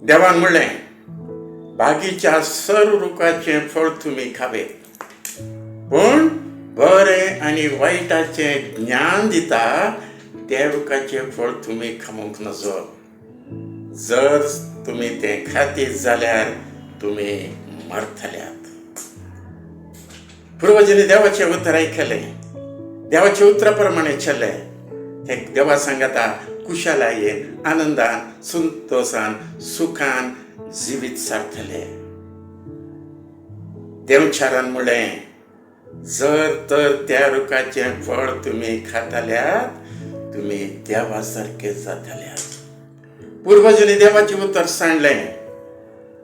देवान म्हणलें, बागीच्या सर्व रुखाचे फळ तुम्ही खावे, पण बरें आनी वायटाचे ज्ञान दिता त्या रुखाचे फळ तुम्ही खावंक नजो. जर तुम्ही ते खातीत जाल्यार तुम्ही मरतल्यात. पूर्वजांनी देवाचे उतर ऐकले, देवाचे उतरा प्रमाणे चल्ले. ते देवा सांगता कुशलायेन, आनंदान, संतोषान, सुखान जिवीत सारतले. देवचारान म्हणलें, जर तर त्या रुखाचे फळ तुम्ही खाताल्यात तुम्ही देवा सारखे जातल्यात. पूर्वजांनी देवाचे उतर सांडलें,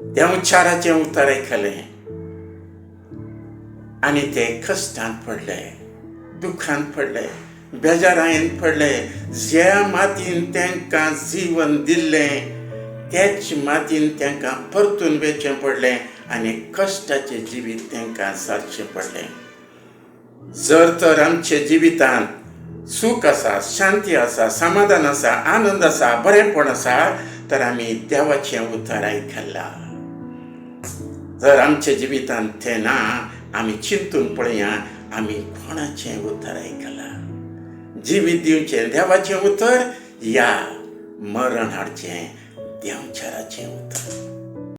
देवचाराचे उतर ऐकलें आनी ते कश्टांत पडले, दुखांत पडले, बेजारायेन पडले. ज्या मातीन तांकां जीवन दिल्लें त्याच मातीन तांकां परतून वेचें पडलें आनी कश्टाचें जिवीत तांकां सारचें पडलें. जर तर आमचे जिवितांत सूख आसा, शांती आसा, समाधान आसा, आनंद आसा, बरेंपण आसा, तर आमी देवाचें उतर आयकलां. जर आमच्या जिवितांत तें ना, आमी चिंतून पळया आमी कोणाचें उतर आयकलां. जिवीत दिवचें देवाचें उतर या मरण हाडचें देवचाराचें उतर.